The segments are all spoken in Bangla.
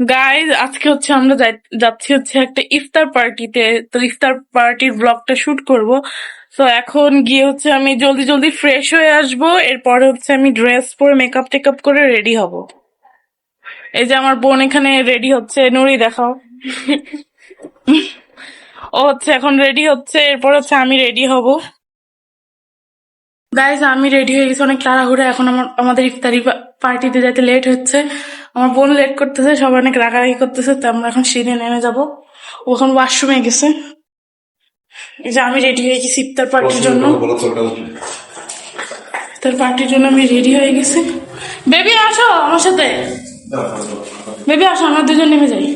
গাইজ আজকে হচ্ছে আমরা যাচ্ছি হচ্ছে একটা ইফতার পার্টিতে। তো ইফতার পার্টির ব্লগটা শুট করব। তো এখন গিয়ে হচ্ছে আমি জলদি জলদি ফ্রেশ হয়ে আসবো, এরপরে হচ্ছে আমি ড্রেস পরে মেকআপ টেকআপ করে রেডি হব। এই যে আমার বোন এখানে রেডি হচ্ছে, নুরি দেখাও। ও হচ্ছে এখন রেডি হচ্ছে, এরপর হচ্ছে আমি রেডি হব। গাইজ আমি রেডি হয়ে গেছি অনেক তাড়াহুড়ো, এখন আমাদের ইফতারি পার্টিতে যেতে লেট হচ্ছে। আমার বোন লেট করতেছে, সবাই অনেক রাগারাগি করতেছে, তো আমরা এখন সিঁড়ি নেমে যাব। ও এখন ওয়াশরুমে গেছে। এই যে আমি রেডি হয়ে গেছি ইফতার পার্টির জন্য। ইফতার পার্টির জন্য আমি রেডি হয়ে গেছি। বেবি আসো আমার সাথে, বেবি আসো, আমরা দুজন নেমে যাই।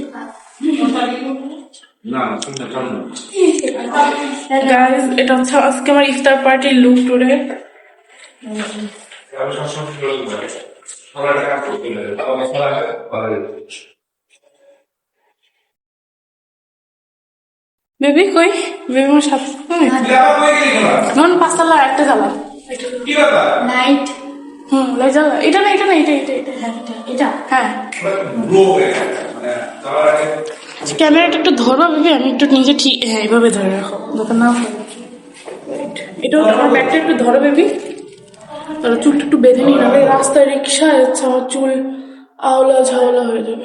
গাইজ এটা হচ্ছে আজকে আমার ইফতার পার্টির লুক টুরে। বেবি কই? বেবি আমার সাথে মন পাঁচতলা একটা জ্বালা লাইট। লাইট জ্বালা। এটা না, এটা না, এটা এটা এটা হ্যাঁ এটা হ্যাঁ। ক্যামেরাটা একটু ধরো বেবি, আমি একটু নিজে ঠিক হ্যাঁ এভাবে ধরে রাখো, দোকান না। এটা আমার ব্যাগটা একটু ধরো বেবি। তাহলে চুলটা একটু বেঁধে নিই, নাহলে রাস্তায় রিক্সা হচ্ছে আমার চুল আওলা ঝাওলা হয়ে যাবে।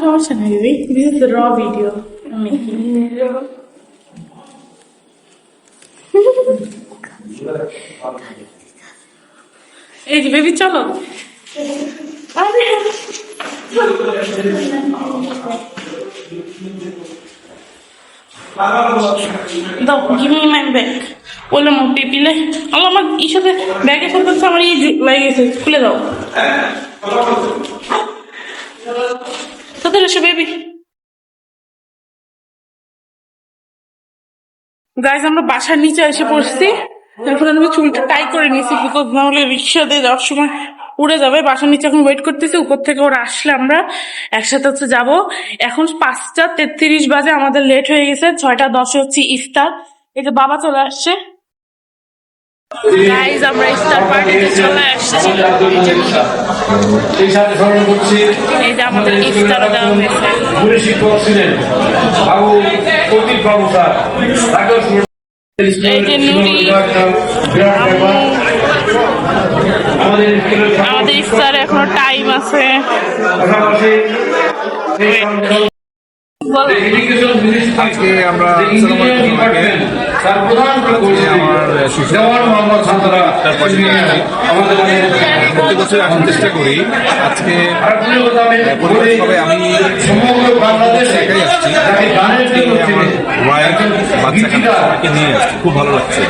সমস্যা নেই বেবি, দিস ইজ র ভিডিও মেকিং। এই যে বেবি চলো। দাও, গিভ মি মাই ব্যাগ। বললাম পিপিলে আল্লাহ আমার এই সাথে ব্যাগের সাথে হচ্ছে আমার এই ব্যাগে খুলে দাও। তাদের এসো বেবি। গাইজ আমরা বাসার নিচে এসে পড়ছি। এখন আমি চুলটা টাই করে নিয়েছি, বিকজ না হলে রিক্সা দিয়ে যাওয়ার সময় উড়ে যাবে। বাসার নিচে এখন ওয়েট করতেছি, উপর থেকে ওরা আসলে আমরা একসাথে হচ্ছে যাবো। এখন 5:33 বাজে, আমাদের লেট হয়ে গেছে। 6:10 হচ্ছে ইফতার। এই যে বাবা চলে আসছে। গাইজ আমরা ইফতার পার্টিতে চলে আসছি। এই যে আমাদের ইফতার দেওয়া হয়েছে। এই যে নুরি, আমাদের ইফতার এখনো টাইম আছে। আজকে আমরা প্রত্যেক বছর এখন চেষ্টা করি। আজকে পরিবারের সবাই আমি একাই আসছি, আমার ওয়াইফ বাচ্চা কাচ্চাকে নিয়ে আসছি, খুব ভালো লাগছে।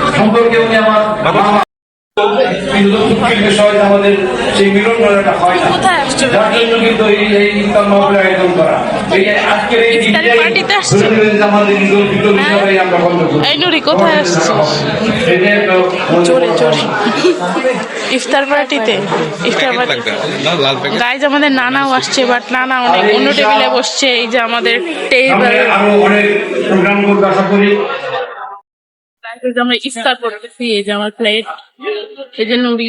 আমাদের সেই মিলন মেলাটা হয় না, যার জন্য কিন্তু এই ইফতার মাহফিল আয়োজন করা। এই আজকের এই আমাদের হিসাবে আমরা বন্ধ করি। এই নুরি কোথায় আসছিস? ইফতার পার্টিতে ইফতার পার্টি গাইজ আমাদের নানাও আসছে, বাট নানা অনেক অন্য টেবিলে বসছে। এই যে আমাদের টেবিল, আরো অনেক প্রোগ্রাম করতে আশা করি। আমরা ইফতার করতেছি। এই যে আমার প্লেট, এই যে নুরি,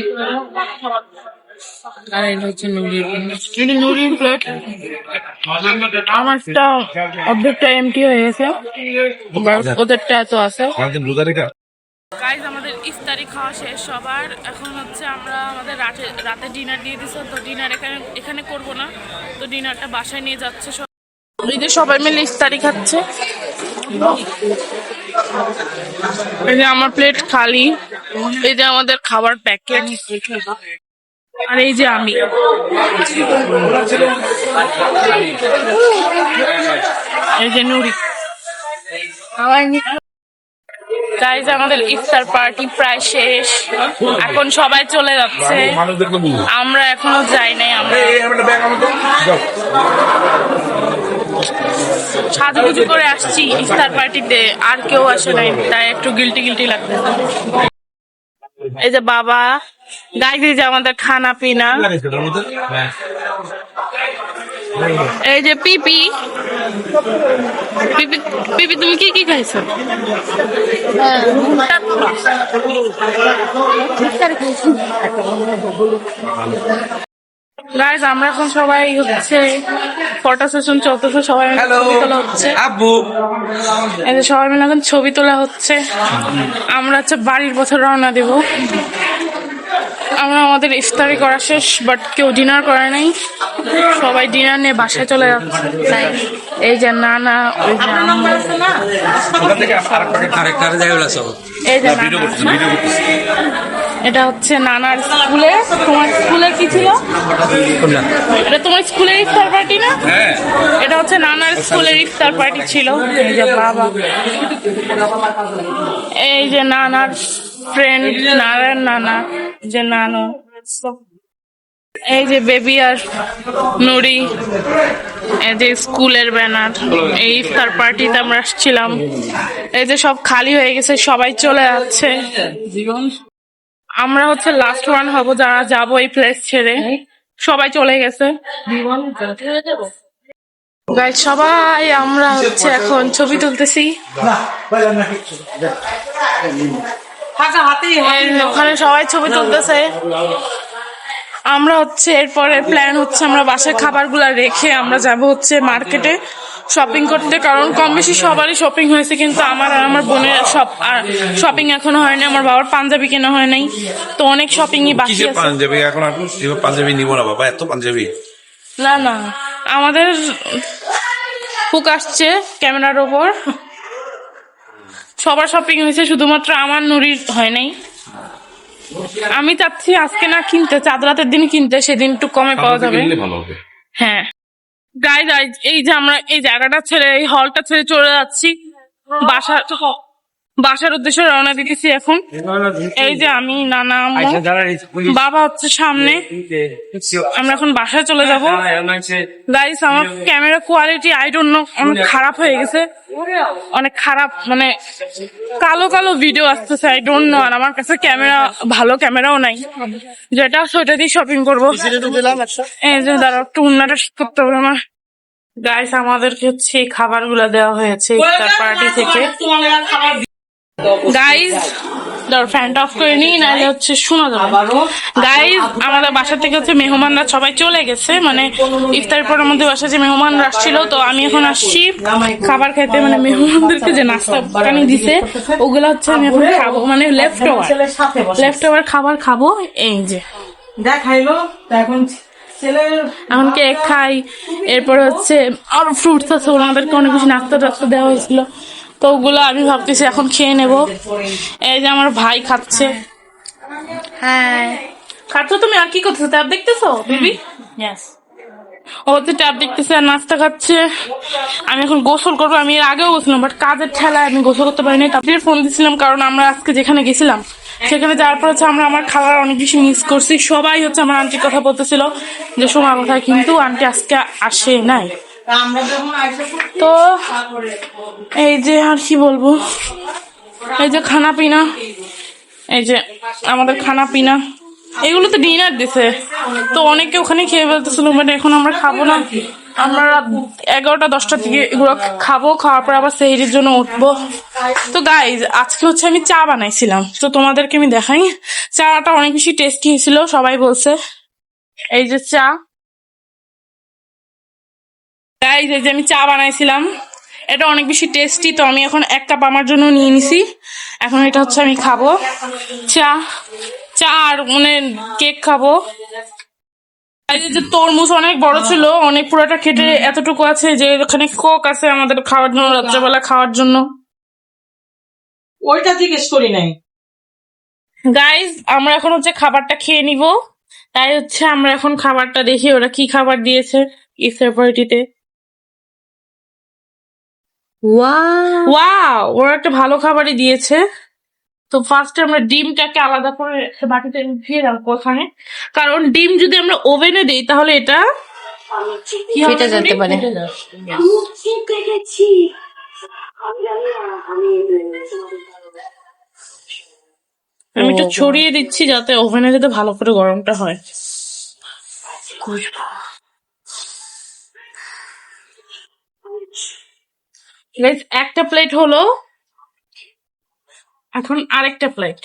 আর এটা হচ্ছে নুরির প্লেট। আমারটা অর্ধেকটা এমটি হয়ে গেছে, ওদেরটা এত আছে। গাইজ আমাদের ইফতারি খাওয়া শেষ সবার। এখন হচ্ছে আমরা আমাদের রাতে ডিনার দিয়ে দিচ্ছে, তো ডিনার এখানে করবো না, তো ডিনারটা বাসায় নিয়ে যাচ্ছে। এই যে সবাই মিলে ইফতারি খাচ্ছে। এই যে আমার প্লেট খালি, এই যে আমাদের খাবার প্যাকেট, আর এই যে আমি। এই যে নুরি। গাইজ আমাদের ইফতার পার্টি প্রায় শেষ, এখন সবাই চলে যাচ্ছে, আমরা এখনো যাই নাই। আমরা সাজুগুজু করে আসছি ইফতার পার্টিতে, আর কেউ আসে নাই, তাই একটু গিল্টি গিল্টি লাগতেছে। এই যে বাবা, গাইজ এই যে আমাদের খানা পিনা। এই যে পিপি পিপি পিপি তুমি কি কি খাইছো? গাইজ আমরা এখন সবাই হচ্ছে ফটো সেশন চলতেছে, সবাই মিলে ছবি তোলা হচ্ছে। এই যে সবাই মিলে এখন ছবি তোলা হচ্ছে। আমরা হচ্ছে বাড়ির পথে রওনা দেব। আমরা আমাদের ইফতারি করা শেষ, বাট কেউ ডিনার করে নাই, সবাই ডিনার নিয়ে বাসায় চলে যাচ্ছে। এই যে নানা, ওই যে আম্মু। এই যে নানা। এটা হচ্ছে নানার স্কুলে। তোমার স্কুলে কি ছিল? এটা তোমার স্কুলের ইফতার পার্টি না? এটা হচ্ছে নানার স্কুলের ইফতার পার্টি ছিল। এই যে বাবা, এই যে নানার ফ্রেন্ড, নানার নানা, যে নানু, এই যে বেবি আর নুরি, এই যে স্কুলের ব্যানার। এই ইফতার পার্টিতে আমরা আসছিলাম। এই যে সব খালি হয়ে গেছে, সবাই চলে যাচ্ছে। আমরা হচ্ছে লাস্ট ওয়ান হব যারা যাবো এই প্লেস ছেড়ে। সবাই চলে গেছে। গাইজ সবাই আমরা হচ্ছে এখন ছবি তুলতেছি। ওখানে সবাই ছবি তুলতেছে। আমরা হচ্ছে এরপরে প্ল্যান হচ্ছে আমরা বাসায় খাবারগুলা রেখে আমরা যাব হচ্ছে মার্কেটে শপিং করতে, কারণ কম বেশি সবারই শপিং হয়েছে, কিন্তু আমার আর আমার বোনের সব শপিং এখনো হয়নি। আমার বাবার পাঞ্জাবি কেনা হয় নাই, তো অনেক শপিংই বাকি আছে। পাঞ্জাবি এখন পাঞ্জাবি নিব না বাবা, এত পাঞ্জাবি না না, আমাদের হুক আসছে ক্যামেরার ওপর। সবার শপিং হয়েছে, শুধুমাত্র আমার নুরির হয় নাই। আমি চাচ্ছি আজকে না কিনতে, চাঁদ রাতের দিন কিনতে, সেদিন একটু কমে পাওয়া যাবে। হ্যাঁ গাইজ, এই যে আমরা এই জায়গাটা ছেড়ে, এই হলটা ছেড়ে চলে যাচ্ছি বাসার উদ্দেশ্যে রওনা দিতেছি এখন। এই যে আমি, নানা, আম্মু, বাবা হচ্ছে সামনে। আমরা এখন বাসায় চলে যাবো। গাইস আমার camera quality I don't know, অনেক খারাপ হয়ে গেছে, অনেক খারাপ, মানে কালো কালো ভিডিও আসতেছে, আই ডোন্ট নো। আর আমার কাছে ক্যামেরা, ভালো ক্যামেরাও নাই, যেটা সেটা দিয়ে শপিং করবো। এই যে দাঁড়াও, একটু উন্নাটা ঠিক করতে হবে আমার। গাইস আমাদেরকে হচ্ছে খাবার গুলা দেওয়া হয়েছে ইফতার পার্টি থেকে। গাইজ ফ্যানটা অফ করে নিই, নাহলে হচ্ছে শোনা যাবে। গাইজ আমাদের বাসা থেকে হচ্ছে মেহমানরা সবাই চলে গেছে, মানে ইফতারের পর আমাদের বাসায় যে মেহমানরা আসছিল, তো আমি এখন আসছি খাবার খেতে। মানে মেহমানদেরকে যে নাস্তা পানি দিছে ওগুলো হচ্ছে আমি এখন খাবো, মানে লেফট ওভার খাবার খাবো। এই যে দেখাইলো এখন এখন কেক খাই, এরপর হচ্ছে আর ফ্রুটস আছে, ওনাদেরকে অনেক বেশি নাস্তা টাস্তা দেওয়া হয়েছিল, তো ওগুলো আমি ভাবতেছি এখন খেয়ে নেব। এই যে আমার ভাই খাচ্ছে। হ্যাঁ খাচ্ছ তুমি? আর কি করতেছো? ট্যাব দেখতেছো বেবি? ও হচ্ছে ট্যাব দেখতেছে আর নাস্তা খাচ্ছে। আমি এখন গোসল করবো। আমি এর আগেও গোসলাম, বাট কাজের ঠেলায় আমি গোসল করতে পারিনি। তারপরে ফোন দিছিলাম, কারণ আমরা আজকে যেখানে গেছিলাম সেখানে যাওয়ার পর হচ্ছে আমরা আমার খাবার অনেক বেশি মিস করছি। সবাই হচ্ছে আমার আন্টির কথা বলতেছিল যে সোমা কোথায়, কিন্তু আন্টি আজকে আসে নাই। তো এই যে আর কি বলবো, এই যে খানা পিনা, এই যে আমাদের খানা পিনা, এগুলো তো ডিনার দিছে, তো অনেকে ওখানে খেয়ে ফেলতেছিল, বাট এখন আমরা খাবো না। আমরা রাত 11টা-10টার দিকে এগুলো খাবো, খাওয়ার পর আবার সেহরির জন্য উঠবো। তো গাইজ আজকে হচ্ছে আমি চা বানাইছিলাম, তো তোমাদেরকে আমি দেখাই। চাটা অনেক বেশি টেস্টি হয়েছিল, সবাই বলছে। এই যে চা, গাইজ এই যে আমি চা বানাইছিলাম, এটা অনেক বেশি টেস্টি। তো আমি এখন 1 কাপ আমার জন্য নিয়ে নিছি, এখন এটা হচ্ছে আমি খাবো। চা আর মানে কেক খাবো। এই যে তরমুজ অনেক বড় ছিল, অনেক পুরোটা কেটে এতটুকু আছে, যে ওখানে কোক আছে আমাদের খাওয়ার জন্য, রাত্রেবেলা খাওয়ার জন্য। ওইটা জিজ্ঞেস করি নাই। গাইজ আমরা এখন হচ্ছে খাবারটা খেয়ে নিব, তাই হচ্ছে আমরা এখন খাবারটা দেখি ওরা কি খাবার দিয়েছে ইফতার পার্টিতে। ওয়াও, ওরা একটা ভালো খাবারই দিয়েছে। তো ফার্স্টে আমরা ডিমটাকে আলাদা করে বাটিতে উঠিয়ে রাখবো ওখানে, কারণ ডিম যদি আমরা ওভেনে দিই তাহলে এটা ফেটে যেতে পারে। আমি একটু ছড়িয়ে দিচ্ছি যাতে ওভেনে যাতে ভালো করে গরমটা হয়। গাইস একটা প্লেট হলো, এখন আরেকটা প্লেট।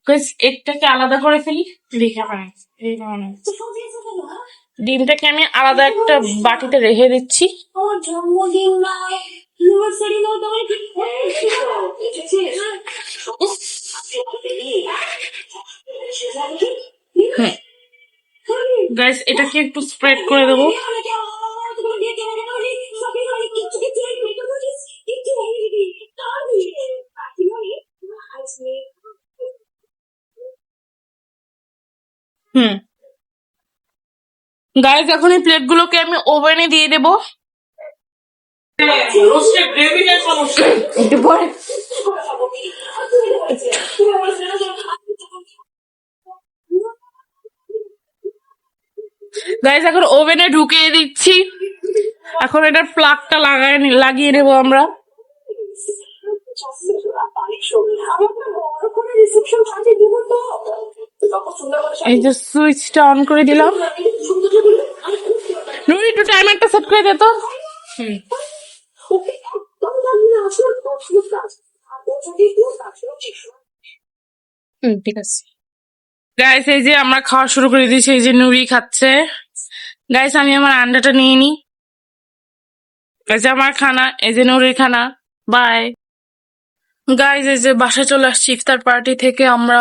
গাইস এটাকে আলাদা করে ফেলি, দেখে আমার ডিমটাকে আমি আলাদা একটা বাটিতে রেখে দিচ্ছি। গাইস এটাকে একটু স্প্রেড করে দেবো। গাইস এখন এই প্লেটগুলোকে আমি ওভেনে দিয়ে দেবো। একটু পরে গাইস এখন ওভেনে ঢুকিয়ে দিচ্ছি। এখন এটার প্লাগটা লাগিয়ে নেবো আমরা। এই যে সুইচটা অন করে দিলাম। নুরি একটু টাইমারটা সেট করে দে তো। ঠিক আছে। গাইস এই যে আমরা খাওয়া শুরু করে দিয়েছি, এই যে নুরি খাচ্ছে। গাইস আমি আমার আন্ডাটা নিয়ে নি। এই যে আমার খানা, এই যে নুরির খানা। Bye guys. এই যে বাসায় চলে আসছি ইফতার পার্টি থেকে, আমরা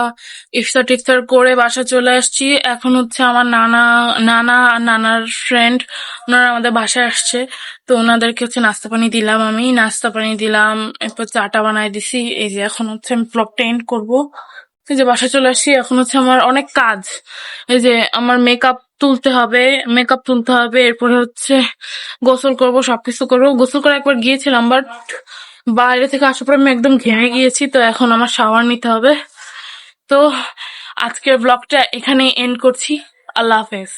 ইফতার টিফতার করে বাসায় চলে আসছি। এখন হচ্ছে আমার নানার ফ্রেন্ড ওনারা আমাদের বাসায় আসছে, তো ওনাদেরকে হচ্ছে নাস্তা পানি দিলাম, আমি নাস্তা পানি দিলাম, এরপর চাটা বানাই দিছি। এই যে এখন হচ্ছে আমি ব্লগটা এন্ড করবো। এই যে বাসায় চলে আসছি, এখন হচ্ছে আমার অনেক কাজ। এই যে আমার মেকআপ তুলতে হবে, এরপরে হচ্ছে গোসল করব, সবকিছু করবো। গোসল করে একবার গিয়েছিলাম, বাট বাইরে থেকে আসার পর আমি একদম ঘেমে গিয়েছি, তো এখন আমার শাওয়ার নিতে হবে। তো আজকের ব্লগটা এখানে এন্ড করছি। আল্লাহ হাফেজ।